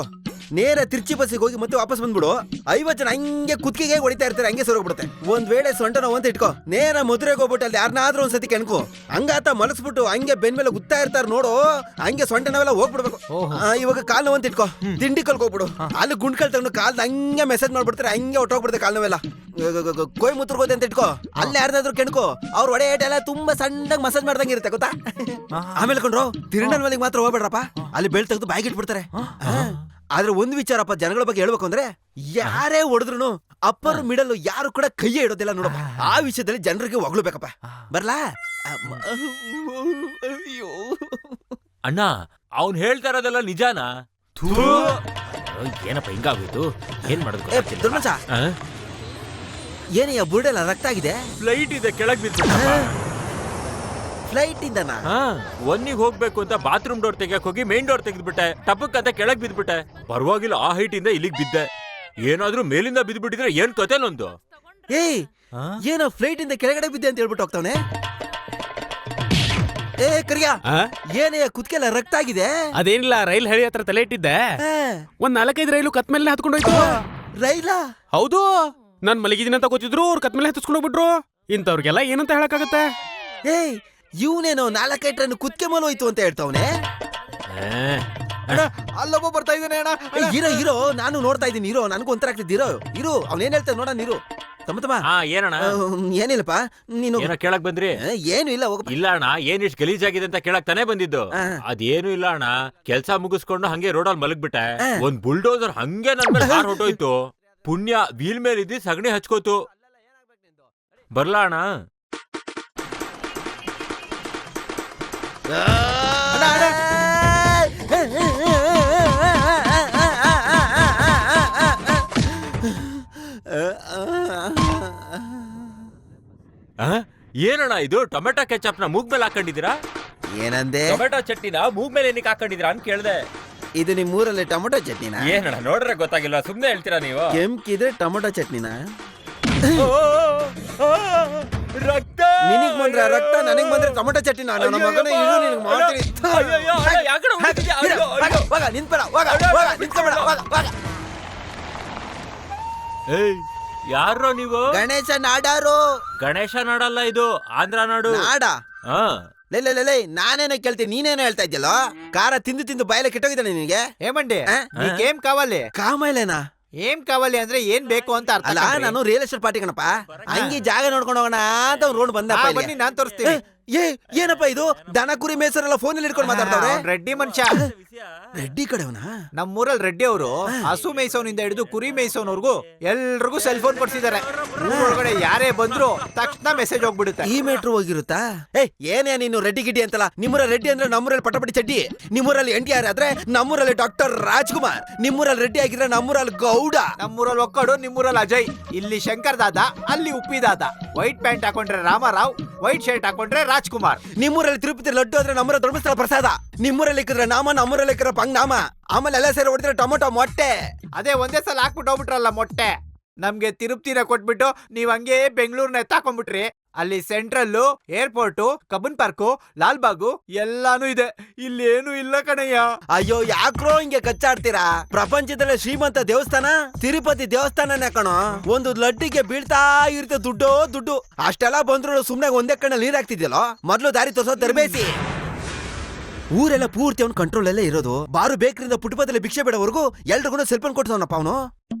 ನೇರ ತಿರ್ಚಿ ಬಸ್ಸಿಗೆ ಹೋಗಿ ಮತ್ತೆ ವಾಪಸ್ ಬಂದ್ಬಿಡು. 50 ಜನ ಹಂಗೆ ಕುತ್ಕಿಗೆ ಹೊಡಿತಾ ಇರ್ತಾರೆ, ಹಂಗೆ ಸೊರಗ್ಬಿಡುತ್ತೆ. ಒಂದ್ ವೇಳೆ ಸೊಂಟ ನೋವು ಅಂತ ಇಟ್ಕೋ, ನೇರ ಮಧುರೆಗೆ ಹೋಗ್ಬಿಟ್ಟು ಅಲ್ಲಿ ಯಾರನ್ನಾದ್ರೂ ಒಂದ್ಸತಿ ಕೆಣಕು, ಹಂಗಾತ ಮಲಸ್ಬಿಟ್ಟು ಹಂಗೆ ಬೆನ್ ಮೇಲೆ ಗುತ್ತಾ ಇರ್ತಾರ ನೋಡು, ಹಂಗೆ ಸೊಂಟ ನೋವೆಲ್ಲ ಹೋಗ್ಬಿಡ್ಬೇಕು. ಇವಾಗ ಕಾಲ್ ನೋವು ಅಂತ ಇಟ್ಕೋ, ತಿಂಡಿ ಕಲ್ಕೋಗ್ಬಿಡು, ಅಲ್ಲಿ ಗುಂಡ್ಕಲ್ ತಗೊಂಡು ಕಾಲ್ ಹಂಗೆ ಮೆಸೇಜ್ ಮಾಡ್ಬಿಡ್ತಾರೆ, ಹಂಗೆ ಹೊಟ್ಟೋಗ್ಬಿಡುತ್ತೆ ಕಾಲ್ ನೋವೆಲ್ಲ. ಕೊಯ್ಮುತ್ತೂರ್ಗೆ ಹೋದೆ ಅಂತ ಇಟ್ಕೋ, ಅಲ್ಲಿ ಯಾರ್ದಾದ್ರು ಕೆಣಕು, ಅವ್ರ ಒಡೆ ಏಟೆಲ್ಲ ತುಂಬಾ ಸಣ್ಣಗೆ ಮಸಾಜ್ ಮಾಡ್ದಂಗೆ ಇರುತ್ತೆ ಗೊತ್ತಾ. ಆಮೇಲೆ ಕೊಂಡ್ರು ತಿರುಣಲ್ ಮಲ್ಲಿಗೆ ಮಾತ್ರ ಹೋಗ್ಬೇಡ್ರಪ್ಪ, ಅಲ್ಲಿ ಬೆಳ್ ತೆಗೆದು ಬಾಯಿಗೆ ಇಟ್ಬಿಡ್ತಾರೆ. ಆದ್ರೆ ಒಂದ್ ವಿಚಾರಪ್ಪ, ಜನಗಳ ಬಗ್ಗೆ ಹೇಳ್ಬೇಕು ಅಂದ್ರೆ, ಯಾರೇ ಹೊಡೆದ್ರು ಅಪ್ಪರ್ ಮಿಡಲ್ ಯಾರು ಕೂಡ ಕೈಯೇ ಇಡೋದಿಲ್ಲ ನೋಡಪ್ಪ. ಆ ವಿಷಯದಲ್ಲಿ ಜನರಿಗೆ ಹೊಗಳ್ಬೇಕಪ್ಪ. ಬರ್ಲಾ? ಅಯ್ಯೋ ಅಣ್ಣ, ಅವ್ನ್ ಹೇಳ್ತಾ ಇರೋದೆಲ್ಲ ನಿಜಾನಾ? ಏನಪ್ಪ ಹಿಂಗಾಗೋಯ್ತು, ಏನ್ ಮಾಡೋದು? ದುರ್ಮಂಚ, ಏನಯ್ಯ ಬುರ್ಡೆಲ್ಲ ರಕ್ತ ಆಗಿದೆ? ಫ್ಲೈಟ್ ಇದೆ, ಕೆಳಗ್ ಬಿದ್ದು. ಫ್ಲೈಟ್ ಇಂದನಾ? ಒನ್ನಿಗೆ ಹೋಗ್ಬೇಕು ಅಂತ ಬಾತ್ರೂಮ್ ಡೋರ್ ತೆಗಿಯಕ್ ಹೋಗಿ ಮೇನ್ ಡೋರ್ ತೆಗೆದ್ಬಿಟ್ಟೆ, ಟಪಕ್ ಅಂತ ಕೆಳಗ್ ಬಿದ್ಬಿಟ್ಟೆ. ಪರವಾಗಿಲ್ಲ, ಆ ಹೈಟ್ ಇಂದ ಇಲ್ಲಿಗೆ ಬಿದ್ದೆ. ಏನಾದ್ರೂ ಮೇಲಿಂದ ಬಿದ್ಬಿಟ್ಟಿದ್ರೆ ಏನ್ ಕತೆ ನಂದು? ಏಯ್, ಏನೋ ಫ್ಲೈಟ್ ಇಂದ ಕೆಳಗಡೆ ಬಿದ್ದೆ ಅಂತ ಹೇಳ್ಬಿಟ್ಟು ಹೋಗ್ತಾವನೆ. ಏ ಕರಿಯ, ಏನೇ ಕುತ್ಕೆಲ್ಲ ರಕ್ತ ಆಗಿದೆ? ಅದೇನಿಲ್ಲ, ರೈಲ್ ಹಳಿ ಹತ್ರ ತಲೆ ಇಟ್ಟಿದ್ದೆ, ಒಂದ್ 4-5 ರೈಲು ಕತ್ ಮೇಲೆ ಹತ್ಕೊಂಡೋಯ್ತು. ರೈಲಾ? ಹೌದು, ನಾನ್ ಮಲಗಿದೀನಿ ಅಂತ ಗೊತ್ತಿದ್ರು ಅವ್ರು ಕತ್ ಮೇಲೆ ಹತ್ಸ್ಕೊಂಡು ಹೋಗ್ಬಿಟ್ರು. ಇಂಥವ್ರಿಗೆಲ್ಲ ಏನಂತ ಹೇಳಕ್ಕಾಗತ್ತೆ? ಏಯ್, ಇವನೇನೋ 4-5 ಟ್ರೈನ್ ಕುತ್ಕೆ ಮೇಲೆ ಹೋಯ್ತು ಅಂತ ಹೇಳ್ತಾವನೆ. ಅಲ್ಲೊಬ್ಬ ಬರ್ತಾ ಇದ್ದಾನೆ ಅಣ್ಣ. ಇರೋ ಇರೋ, ನಾನು ನೋಡ್ತಾ ಇದ್ದೀನಿ, ಇರೋ, ನನಗೂ ಒಂಥರ ಆಗ್ತಿದ್ದು. ಇರು, ಅವನೇನ್ ಹೇಳ್ತಾನೆ ನೋಡ. ನೀರು ತಮ್ಮ ಏನಣ್ಣ? ಏನಿಲ್ಲಪ್ಪ, ನೀನು ಏನೋ ಕೇಳಕ್ ಬಂದ್ರಿ? ಏನು ಇಲ್ಲ, ಹೋಗಪ್ಪ. ಇಲ್ಲ ಅಣ್ಣ, ಏನ್ ಇಷ್ಟು ಗಲೀಜಾಗಿದೆ ಅಂತ ಕೇಳಕ್ ತಾನೇ ಬಂದಿದ್ದು. ಅದೇನು ಇಲ್ಲ ಅಣ್ಣ, ಕೆಲ್ಸ ಮುಗಿಸ್ಕೊಂಡು ಹಂಗೆ ರೋಡಲ್ಲಿ ಮಲಗ್ಬಿಟ್ಟೆ, ಒಂದ್ ಬುಲ್ಡೋಸರ್ ಹಂಗೆ ನನ್ ಮೇಲೆ ಹಾರ್ ಹೊಟ್ಟೋಯ್ತು. ಪುಣ್ಯ ವೀಲ್ ಮೇಲೆ ಇದ್ದಿ ಸಗಣಿ ಹಚ್ಕೋತು. ಬರ್ಲಾ ಅಣ್ಣ? ಏನಣ್ಣ ಇದು? ಟೊಮೆಟೊ ಕೆಚಪ್ ನ ಮೂಗ್ ಮೇಲೆ ಹಾಕೊಂಡಿದೀರಾ? ಏನಂದೆ? ಟೊಮೆಟೊ ಚಟ್ನಿನ ಮೂಗ್ ಮೇಲೆ ಏನಕ್ಕೆ ಹಾಕೊಂಡಿದೀರಾ ಅಂತ ಕೇಳ್ದೆ. ಇದು ನಿಮ್ ಊರಲ್ಲಿ ಟೊಮೆಟೊ ಚಟ್ನಿನ? ಏನಣ್ಣ ನೋಡ್ರೆ ಗೊತ್ತಾಗಿಲ್ಲ, ಸುಮ್ನೆ ಹೇಳ್ತೀರಾ ನೀವು? ಕೆಂಪಿದ್ರೆ ಟೊಮೆಟೊ ಚಟ್ನಿನ? ರಕ್ತ ನಿನಗ್ ಬಂದ್ರೆ ರಕ್ತ, ನನಗ್ ಬಂದ್ರೆ ಟೊಮೆಟೊ ಚಟ್ನಿನ? ನನ್ನ ಮಗನ ಇರು, ನಿನಗ್ ಮಾಡ್ತೀನಿ. ಯಾರೋ ನೀವು? ಗಣೇಶ ನಾಡಾರು. ಗಣೇಶ ನಾಡಲ್ಲ, ಇದು ಆಂಧ್ರ ನಾಡು. ನಾಡ? ಲೇ, ನಾನೇನೋ ಕೇಳ್ತೀನಿ, ನೀನೇನೋ ಹೇಳ್ತಾ ಇದ್ಯಲ್ಲ. ಖಾರ ತಿಂದು ತಿಂದು ಬಾಯಲ್ಲ ಕೆಟ್ಟೋಗಿದ್ದಾನೆ ನಿನಗೆ. ಏಮಂಡಿ, ಏನ್ ಕಾవాలి? ಕಾಮೈಲೇನಾ? ಏನ್ ಕಾవాలి ಅಂದ್ರೆ ಏನ್ ಬೇಕು ಅಂತ ಅರ್ಥ. ಅಲ್ಲ, ನಾನು ರಿಯಲ್ ಎಸ್ಟೇಟ್ ಪಾರ್ಟಿ ಕಣಪ್ಪ, ಹಂಗೆ ಜಾಗ ನೋಡ್ಕೊಂಡು ಹೋಗೋಣ ಅಂತ ರೋಡ್ ಬಂದ. ಬನ್ನಿ, ನಾನ್ ತೋರಿಸ್ತೀನಿ. ಏನಪ್ಪ ಇದು? ದನ ಕುರಿ ಮೇಸರೆಲ್ಲ ಫೋನ್ ಅಲ್ಲಿ ಇಟ್ಕೊಂಡು ಮಾತಾಡ್ತಾವ್ರೆ. ರೆಡ್ಡಿ ಮನುಷ್ಯ. ರೆಡ್ಡಿ ಕಡೆವನ? ನಮ್ಮೂರಲ್ಲಿ ರೆಡ್ಡಿ ಅವರು ಹಸು ಮೇಯ್ಸೋನಿಂದ ಹಿಡಿದು ಕುರಿ ಮೇಯ್ಸೋನವರೆಗೂ ಎಲ್ರಿಗೂ ಸೆಲ್ ಫೋನ್ ಕೊಡ್ಸಿದ್ದಾರೆ. ಊರೊಳಗಡೆ ಯಾರೇ ಬಂದ್ರು ತಕ್ಷಣ ಮೆಸೇಜ್ ಹೋಗ್ಬಿಡುತ್ತೆ. ಈ ಮೀಟ್ರ್ ಹೋಗಿರುತ್ತಾ? ಏನೇ ನೀನು ರೆಡ್ಡಿ ಗಿಡ್ಡಿ ಅಂತಲ್ಲ. ನಿಮ್ಮೂರಲ್ಲಿ ರೆಡ್ಡಿ ಅಂದ್ರೆ ನಮ್ಮೂರಲ್ಲಿ ಪಟಪಟಿ ಚಡ್ಡಿ, ನಿಮ್ಮೂರಲ್ಲಿ NTR ಆದ್ರೆ ನಮ್ಮೂರಲ್ಲಿ ಡಾಕ್ಟರ್ ರಾಜ್ಕುಮಾರ್, ನಿಮ್ಮೂರಲ್ಲಿ ರೆಡ್ಡಿ ಆಗಿದ್ರೆ ನಮ್ಮೂರಲ್ಲಿ ಗೌಡ, ನಮ್ಮೂರಲ್ಲಿ ಒಕ್ಕಡು, ನಿಮ್ಮೂರಲ್ಲಿ ಅಜಯ್, ಇಲ್ಲಿ ಶಂಕರ್ ದಾದ, ಅಲ್ಲಿ ಉಪ್ಪಿ ದಾದ. ವೈಟ್ ಪ್ಯಾಂಟ್ ಹಾಕೊಂಡ್ರೆ ರಾಮರಾವ್, ವೈಟ್ ಶರ್ಟ್ ಹಾಕೊಂಡ್ರೆ ರಾಜ್ಕುಮಾರ್. ನಿಮ್ಮೂರಲ್ಲಿ ತಿರುಪತಿ ಲಡ್ಡು ಆದ್ರೆ ನಮ್ಮೂರ ಧರ್ಮಸ್ಥಳ ಪ್ರಸಾದ, ನಿಮ್ಮೂರಲ್ಲಿ ಇಕ್ಕಿದ್ರೆ ನಾಮ, ನಮ್ಮೂರಲ್ಲಿ ಇಕ್ಕಿದ್ರೆ ಪಂಗ್ನಾಮ, ಆಮೇಲೆ ಎಲ್ಲ ಸೇರಿ ಹೊಡಿದ್ರೆ ಟೊಮೊಟೊ ಮೊಟ್ಟೆ. ಅದೇ ಒಂದೇ ಸಲ ಹಾಕ್ಬಿಟ್ಟು ಹೋಗ್ಬಿಟ್ರಲ್ಲ ಮೊಟ್ಟೆ. ನಮ್ಗೆ ತಿರುಪ್ತಿನ ಕೊಟ್ಬಿಟ್ಟು ನೀವ್ ಹಂಗೆ ಬೆಂಗಳೂರ್ನ ಎತ್ತಾಕೊಂಡ್ಬಿಟ್ರಿ. ಅಲ್ಲಿ central, airport, Cubbon park, Lalbagh ಎಲ್ಲಾನು ಇದೆ. ಇಲ್ಲೇನು ಇಲ್ಲ ಕಣಯ್ಯ. ಅಯ್ಯೋ, ಯಾಕ್ರೋ ಹಿಂಗೆ ಕಚ್ಚಾಡ್ತೀರಾ? ಪ್ರಪಂಚದಲ್ಲೇ ಶ್ರೀಮಂತ ದೇವಸ್ಥಾನ ತಿರುಪತಿ ದೇವಸ್ಥಾನನೇ ಕಣೋ. ಒಂದು ಲಡ್ಡಿಗೆ ಬೀಳ್ತಾ ಇರುತ್ತೆ ದುಡ್ಡು. ಅಷ್ಟೆಲ್ಲ ಬಂದ್ರು ಸುಮ್ನೆ ಒಂದೇ ಕಣ್ಣಲ್ಲಿ ನೀರ್ ಹಾಕ್ತಿದ್ಯಲ್ಲೋ. ಮೊದ್ಲು ದಾರಿ ತೋರ್ಸೋ ತರಬೇಸಿ. ಊರೆಲ್ಲ ಪೂರ್ತಿ ಅವ್ನ ಕಂಟ್ರೋಲ್ ಅಲ್ಲೇ ಇರೋದು. ಬಾರು ಬೇಕರಿಂದ ಪುಟಪದಲ್ಲಿ ಭಿಕ್ಷೆ ಬೇಡವರೆಗೂ ಎಲ್ರಿಗೂ ಸೆಲ್ಫೋನ್ ಕೊಡ್ತಾವನಪ್ಪ ಅವನು.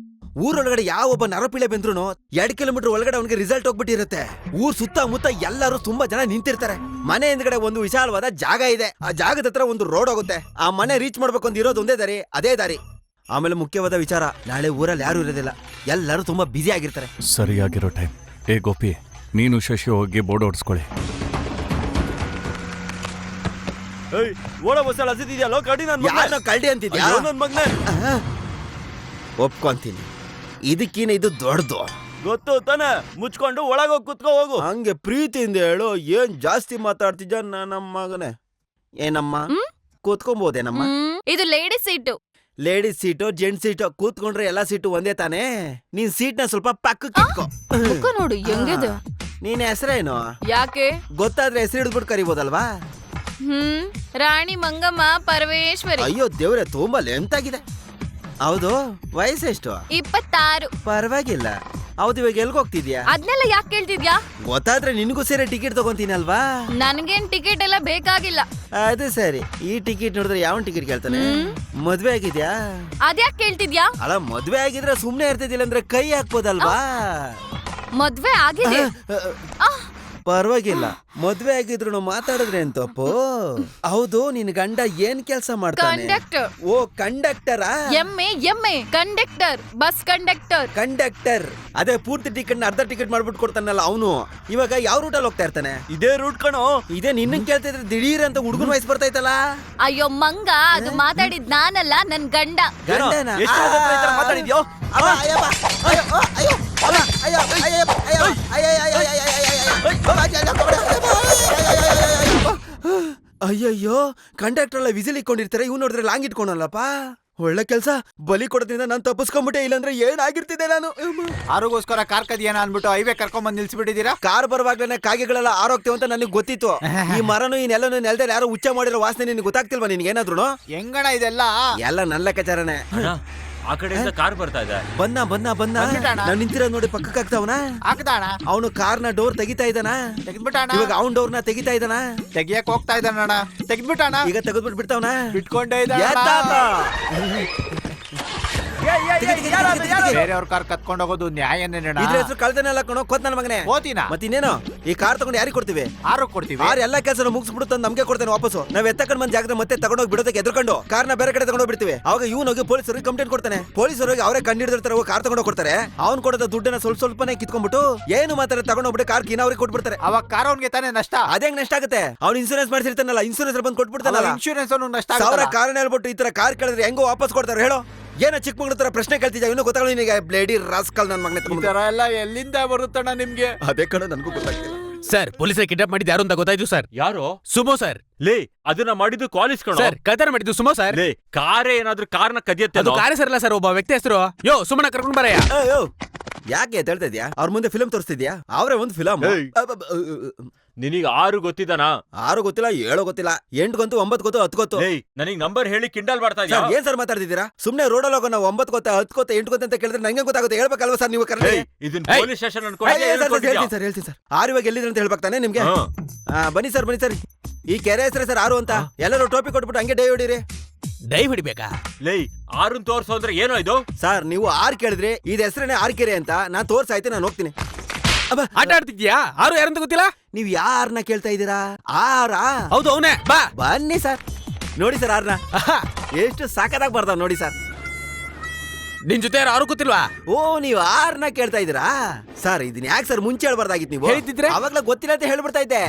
ಊರೊಳಗಡೆ ಯಾವೊಬ್ಬ ನರಪಿಳೆ ಬಂದ್ರು 2 ಕಿಲೋಮೀಟರ್ ಒಳಗಡೆ ಅವನಿಗೆ ರಿಸಲ್ಟ್ ಹೋಗ್ಬಿಟ್ಟಿರುತ್ತೆ. ಊರ್ ಸುತ್ತಮುತ್ತ ಎಲ್ಲರೂ ತುಂಬಾ ಜನ ನಿಂತಿರ್ತಾರೆ. ಮನೆ ಹಿಂದ್ಗಡೆ ಒಂದು ವಿಶಾಲವಾದ ಜಾಗ ಇದೆ. ಆ ಜಾಗದ ಹತ್ರ ಒಂದು ರೋಡ್ ಹೋಗುತ್ತೆ. ಆ ಮನೆ ರೀಚ್ ಮಾಡ್ಬೇಕು ಅಂತ ಇರೋದು ಒಂದೇ ದಾರಿ, ಅದೇ ದಾರಿ. ಆಮೇಲೆ ಮುಖ್ಯವಾದ ವಿಚಾರ, ನಾಳೆ ಊರಲ್ಲಿ ಯಾರು ಇರೋದಿಲ್ಲ, ಎಲ್ಲರೂ ತುಂಬಾ ಬ್ಯುಸಿ ಆಗಿರ್ತಾರೆ. ಸರಿಯಾಗಿರೋ ಟೈಮ್. ಏ ಗೋಪಿ, ನೀನು ಶಶಿ ಹೋಗಿ ಬೋರ್ಡ್ ಓಡಿಸ್ಕೊಳ್ಳಿ. ಓಡ ಬಸ್ಸಲ್ಲಿ ಹಸಿದಿದ್ಯಲ್ಲೋ ಕಡಿ ಯಾರನ್ನ ಕಳ್ಳಿ ಅಂತಿದ್ಯಾ? ನನ್ ಮಗ್ನೆ. ಒಪ್ಕೊಂತೀನಿ, ಇದಕ್ಕಿನ ಇದು ದೊಡ್ಡದು. ಗೊತ್ತು ತಾನೆ, ಮುಚ್ಕೊಂಡು ಒಳಗೋಗಿ ಕುತ್ಕೋ ಹೋಗು. ಹಂಗೆ ಪ್ರೀತಿಯಿಂದ ಹೇಳು, ಏನ್ ಜಾಸ್ತಿ ಮಾತಾಡ್ತಿದ್ಯ ನಮ್ಮ ಮಗನೇ. ಏನಮ್ಮ ಕೂತ್ಕೊಂಬೋದೇನಮ್ಮ? ಇದು ladies seat. Ladies seat gents seat ಕೂತ್ಕೊಂಡ್ರೆ ಎಲ್ಲಾ ಸೀಟು ಒಂದೇ ತಾನೇ. ನೀನ್ ಸೀಟ್ ನ ಸ್ವಲ್ಪ ಪಕ್ಕಕ್ಕೆ ಇಟ್ಕೋ. ನೋಡು ಹೆಂಗಿದೆ. ನೀನ್ ಹೆಸರೇನು? ಯಾಕೆ? ಗೊತ್ತಾದ್ರೆ ಹೆಸರು ಹಿಡಿದ್ಬಿಟ್ಟು ಕರಿಬೋದಲ್ವಾ? ರಾಣಿ ಮಂಗಮ್ಮ ಪರಮೇಶ್ವರಿ. ಅಯ್ಯೋ ದೇವ್ರೆ, ತುಂಬಾ ಲೆಂತ್ ಆಗಿದೆ. ಹೌದು, ವಯಸ್ಸೆಷ್ಟು? 26. ಪರವಾಗಿಲ್ಲ. ಹೌದು, ಇವಾಗ ಎಲ್ಗ ಹೋಗ್ತಿದ್ಯಾ? ಅದ್ನೆಲ್ಲ ಯಾಕೆ ಕೇಳ್ತಿದ್ಯಾ? ಗೊತ್ತಾದ್ರೆ ನಿನ್ಗೂ ಸೇರಿ ಟಿಕೆಟ್ ತಗೊಂತೀನಲ್ವಾ? ನನ್ಗೇನ್ ಟಿಕೆಟ್ ಎಲ್ಲ ಬೇಕಾಗಿಲ್ಲ. ಅದು ಸರಿ. ಈ ಟಿಕೆಟ್ ನೋಡಿದ್ರೆ ಯಾವ ಟಿಕೆಟ್ ಕೇಳ್ತಾನೆ? ಮದ್ವೆ ಆಗಿದ್ಯಾ? ಅದ್ಯಾಕ್ ಕೇಳ್ತಿದ್ಯಾ? ಅಲ್ಲ, ಮದ್ವೆ ಆಗಿದ್ರೆ ಸುಮ್ನೆ ಇರ್ತಿದ್ದಿಲ್ಲ ಅಂದ್ರೆ ಕೈ ಹಾಕ್ಬೋದಲ್ವಾ? ಮದ್ವೆ ಆಗಿದೆ. ಪರವಾಗಿಲ್ಲ, ಮದ್ವೆ ಆಗಿದ್ರು ಮಾತಾಡಿದ್ರೆ ಏನ್ ತಪ್ಪು? ಹೌದು, ನಿನ್ ಗಂಡ ಏನ್ ಕೆಲ್ಸ ಮಾಡ್ತಾನೆ? ಕಂಡಕ್ಟರ್. ಓ, ಕಂಡಕ್ಟರಾ? ಎಮ್ಮೆ ಕಂಡಕ್ಟರ್, ಬಸ್ ಕಂಡಕ್ಟರ್. ಕಂಡಕ್ಟರ್. ಅದೇ ಪೂರ್ತಿ ಟಿಕೆಟ್ ಅರ್ಧ ಟಿಕೆಟ್ ಮಾಡ್ಬಿಟ್ಟು ಕೊಡ್ತಾನಲ್ಲ ಅವನು. ಇವಾಗ ಯಾವ ರೂಟಲ್ಲಿ ಹೋಗ್ತಾ ಇರ್ತಾನೆ? ಇದೇ ರೂಟ್ ಕಣೋ. ಇದೇ ನಿನ್ನ ಕೇಳ್ತಿದ್ರೆ ದಿಢೀರ್ ಅಂತ ಹುಡುಗನ ವಯಸ್ಸು ಬರ್ತೈತಲ್ಲ. ಅಯ್ಯೋ ಮಂಗ, ಅದು ಮಾತಾಡಿದ್ ನಾನಲ್ಲ, ನನ್ ಗಂಡ. ಗಂಡನ? ಎಷ್ಟು ಹೊತ್ತು ಈ ತರ ಮಾತಾಡಿದ್ಯೋ? ಅಬ್ಬಾ, ಅಯ್ಯಬ್ಬ, ಅಯ್ಯೋ, ಅಯ್ಯೋ, ಅಬ್ಬಾ, ಅಯ್ಯೋ, ಅಯ್ಯೋ, ಅಯ್ಯೋ, ಅಯ್ಯಯ್ಯೋ, ಕಂಡಕ್ಟರ್ ಎಲ್ಲ ವಿಸಿಲ್ ಇಟ್ಕೊಂಡಿರ್ತಾರೆ, ಇವ್ ನೋಡಿದ್ರೆ ಲಾಂಗ್ ಇಟ್ಕೊಳಲ್ಲಪ್ಪ. ಒಳ್ಳೆ ಕೆಲ್ಸ. ಬಲಿ ಕೊಡೋದ್ರಿಂದ ನಾನು ತಪ್ಪಿಸ್ಕೊಂಡ್ಬಿಟ್ಟೆ, ಇಲ್ಲಾಂದ್ರೆ ಏನಾಗಿರ್ತಿದ್ದೆ ನಾನು. ಆರೋಗೋಸ್ಕರ ಕಾರ್ ಕದಿಯನ ಅನ್ಬಿಟ್ಟು ಹೈವೇ ಕರ್ಕೊಂಡ್ ಬಂದ್ ನಿಲ್ಸ್ಬಿಟ್ಟಿದೀರಾ. ಕಾರ್ ಬರುವಾಗ್ಲೇ ಕಾಗೆಗಳೆಲ್ಲ ಆರೋಗ್ತೇವೆ ಅಂತ ನನಗೆ ಗೊತ್ತಿತ್ತು. ಈ ಮರನು ಈ ನೆಲನು ನೆಲದಲ್ಲಿ ಯಾರೋ ಉಚ್ಚ ಮಾಡಿರೋ ವಾಸನೆ ನಿನ್ಗೆ ಗೊತ್ತಾಗ್ತಿಲ್ವಾ? ನಿನ್ಗೆ ಏನಾದ್ರು? ಹೆಂಗಣ ಇದೆಲ್ಲ? ಎಲ್ಲ ನನ್ನ ಲೆಕ್ಕಾಚಾರನೆ. ಆ ಕಡೆಯಿಂದ ಕಾರ್ ಬರ್ತಾ ಇದೆ. ಬನ್ನ ನಾನು ನಿಂತಿರೋದ್ ನೋಡಿ ಪಕ್ಕಕ್ಕೆ ಆಗ್ತಾವನ. ಹಾಕ್ದಾಣ. ಅವನು ಕಾರ್ನ ಡೋರ್ ತೆಗಿತಾ ಇದ್ದಾನ. ತೆಗೆದ್ಬಿಟ್ಟಾಣ. ಇವಾಗ ಅವನ್ ಡೋರ್ನ ತೆಗಿತಾ ಇದ್ದಾನ. ತೆಗಿಯಕ್ ಹೋಗ್ತಾ ಇದ್ದಾನಣ್ಣ. ತೆಗೆದ್ಬಿಟ್ಟಾಣ. ಈಗ ತೆಗೆದ್ಬಿಟ್ಟು ಬಿಡ್ತಾವನ. ಬಿಟ್ಕೊಂಡೇ ಬೇರೆಯವ್ರ ಕಾರ್ ಕತ್ಕೊಂಡ್ ಹೋಗೋದು ನ್ಯಾಯನೇನಣ್ಣ? ಇದ್ರ ಹೆಸರು ಕಳ್ತನೆಲ್ಲ ಕಣೋ, ಕೊತ್ ನನ್ನ ಮಗನೇ. ಓತಿನ ಮತ್ತಿನ್ನೇನು? ಈ ಕಾರ್ ತಗೊಂಡು ಯಾರಿಗೆ ಕೊಡ್ತೀವಿ? ಆರೋಗ್ ಕೊಡ್ತೀವಿ. ಆರ್ ಎಲ್ಲಾ ಕೆಲಸ ಮುಗಿಸ್ಬಿಟ್ಟು ನಮ್ಗೆ ಕೊಡ್ತೇನೆ ವಾಪಸ್ಸು. ನಾವ್ ಎತ್ತಕೊಂಡ್ ಬಂದ್ ಜಾಗದ ಮತ್ತೆ ತಗೊಂಡೋಗಿ ಬಿಡೋದಕ್ಕೆ ಎದ್ಕೊಂಡು ಕಾರ್ನ ಬೇರೆ ಕಡೆ ತಗೊಂಡೋಗಿ ಬಿಡ್ತೀವಿ. ಅವಾಗ ಇವ್ನು ಹೋಗಿ ಪೊಲೀಸರಿಗೆ ಕಂಪ್ಲೇಂಟ್ ಕೊಡ್ತಾನೆ. ಪೊಲೀಸರು ಹೋಗಿ ಅವರೇ ಕಂಡಿಡ್ದಿರ್ತಾರೆ, ಹೋಗಿ ಕಾರ್ ತಗೊಂಡೋಗಿ ಕೊಡ್ತಾರೆ. ಅವ್ನು ಕೊಡೋದ ದುಡ್ಡನ್ನ ಸ್ವಲ್ಪನೇ ಕಿತ್ಕೊಂಡ್ಬಿಟ್ಟು ಏನು ಮಾತ್ರ ತಗೊಂಡೋಗ್ಬಿಟ್ಟು ಕಾರ್ ಕೀನ ಅವ್ರಿಗೆ ಕೊಟ್ಬಿಡ್ತಾರೆ. ಅವಾಗ ಕಾರ್ ಅವ್ನಿಗೆ ತಾನೇ ನಷ್ಟ. ಅದೇಂಗ್ ನಷ್ಟ ಆಗುತ್ತೆ? ಅವ್ನು ಇನ್ಸೂರೆನ್ಸ್ ಮಾಡಿಸಿರ್ತಾನಲ್ಲ, ಇನ್ಸೂರೆನ್ಸ್ ಬಂದು ಕೊಟ್ಬಿಡ್ತಾನಲ್ಲ. ಇನ್ಶೂರೆನ್ಸ್ ನಷ್ಟ ಸಾವಿರ ಕಾರಣ ಹೇಳ್ಬಿಟ್ಟು ಈ ತರ ಕಾರ್ ಕೇಳಿದ್ರೆ ಹೆಂಗೋ ವಾಪಸ್ ಕೊಡ್ತಾರೆ ಹೇಳೋ? ಏನೋ ಚಿಕ್ಕ ಮಗಳ ತರ ಪ್ರಶ್ನೆ ಕೇಳ್ತಿದ್ಯಾ? ಇನ್ನೂ ಗೊತ್ತಾಗಲ್ಲ ನಿನಗೆ? ಬ್ಲೇಡಿ ರಾಸ್ಕಲ್ ನನ್ನ ಮಗನೇ. ಈ ತರ ಎಲ್ಲ ಎಲ್ಲಿಂದ ಬರುತ್ತಣ್ಣ ನಿಮ್ಗೆ? ಅದೇ ಕಣ ನನಗೂ ಗೊತ್ತಾಗ್ತಿಲ್ಲ. ಸರ್, ಪೊಲೀಸರ ಕಿಡ್ನಾಪ್ ಮಾಡಿದ್ದು ಯಾರು ಅಂತ ಗೊತ್ತಾಯ್ತು ಸರ್. ಯಾರು? Sumo sir. ಲೇ, ಅದನ್ನ ಮಾಡಿದ್ದು ಕಾಲೇಜ್ ಕಣೋ. ಸರ್, ಕಳ್ತನ ಮಾಡಿದ್ದು ಸುಮೋ ಸರ್. ಲೇ, ಕಾರೇ ಏನಾದ್ರೂ ಕಾರ್ನ ಕದಿಯತ್ತೆ. ಅದು ಕಾರ್ಯ ಸರ್ ಅಲ್ಲ ಸರ್, ಒಬ್ಬ ವ್ಯಕ್ತಿ ಹೆಸರು. ಯೋ, ಸುಮ್ಮನೆ ಕರ್ಕೊಂಡ್ ಬರಯ್ಯ. ಅಯ್ಯೋ, ಯಾಕೆ ಹೇಳ್ತಾ ಇದ್ಯಾ? ಅವ್ರ ಮುಂದೆ ಫಿಲಂ ತೋರಿಸ್ತಿದ್ಯಾ? ಅವರೇ ಒಂದು ಫಿಲಂ. ನಿನಗೆ 6 ಗೊತ್ತಿದ್ದಾನ? 6 ಗೊತ್ತಿಲ್ಲ, 7 ಗೊತ್ತಿಲ್ಲ, 8 ಗೊತ್ತು, 9 ಗೊತ್ತು, 10 ಗೊತ್ತು. ನನಗ್ ನಂಬರ್ ಹೇಳಿ ಕಿಂಡಲ್ ಮಾಡ್ತಾ ಇದ್ಯಾ? ಏನ್ ಸರ್ ಮಾತಾಡ್ತಿದ್ದೀರಾ? ಸುಮ್ನೆ ರೋಡಲ್ಲಿ ಹೋಗೋ ನಾವು 9 ಗೊತ್ತ, 10 ಗೊತ್ತ, 8 ಗೊತ್ತ ಅಂತ ಕೇಳಿದ್ರೆ ನಂಗೆ ಗೊತ್ತಾಗುತ್ತೆ. ಹೇಳ್ಬೇಕಲ್ವಾ ಸರ್ ನೀವು? ಇದನ್ನ ಪೊಲೀಸ್ ಸ್ಟೇಷನ್ ಅನ್ಕೊಂಡು ಹೇಳ್ತೀನಿ ಸರ್. 6 ಇವಾಗ ಎಲ್ಲಿದ್ರೆ ಅಂತ ಹೇಳ್ಬೇಕಾನೆ ನಿಮ್ಗೆ? ಬನ್ನಿ ಸರ್. ಈ ಕೆರೆ ಹೆಸರೇ ಸರ್ 6 ಅಂತ. ಎಲ್ಲರೂ ಟೋಪಿ ಕೊಟ್ಬಿಟ್ಟು ಹಂಗೆ ಡೈ ಹೊಡಿರಿ. ಡೈ ಹೊಡಿಬೇಕಾ? ಲೇ, 6 ತೋರ್ಸೋ ಅಂದ್ರೆ ಏನೋ ಇದು? ಸರ್, ನೀವು 6 ಕೇಳಿದ್ರಿ, ಇದ್ ಹೆಸರೇನೆ 6 ಕೆರೆ ಅಂತ. ನಾನ್ ತೋರ್ಸಾಯ್ತು, ನಾನು ಹೋಗ್ತೀನಿ. ಆಟ ಆಡ್ತಿದ್ಯಾ? 6 ಯಾರಂತ ಗೊತ್ತಿಲ್ಲ? ನೀವ್ ಯಾರನ್ನ ಕೇಳ್ತಾ ಇದ್ದೀರಾ? 6? ಹೌದು, ಅವನೇ. ಬಾ ಬನ್ನಿ ಸರ್, ನೋಡಿ ಸರ್ 6ನ. ಎಷ್ಟು ಸಾಕದಾಗ ಬರ್ತಾವ ನೋಡಿ ಸರ್. ನಿನ್ ಜೊತೆ ಯಾರು ಗೊತ್ತಿಲ್ವಾ? ಓ, ನೀವ್ 6ನ ಕೇಳ್ತಾ ಇದ್ದೀರಾ? ಸರ್, ಇದನ್ನ ಯಾಕೆ ಸರ್ ಮುಂಚೆ ಹೇಳ್ಬಾರ್ದಾಗಿತ್ತು? ನೀವು ಹೇಳ್ತಿದ್ರೆ ಅವಾಗ್ಲೂ ಗೊತ್ತಿಲ್ಲ ಅಂತ ಹೇಳ್ಬಿಡ್ತಾ ಇದ್ದೆ.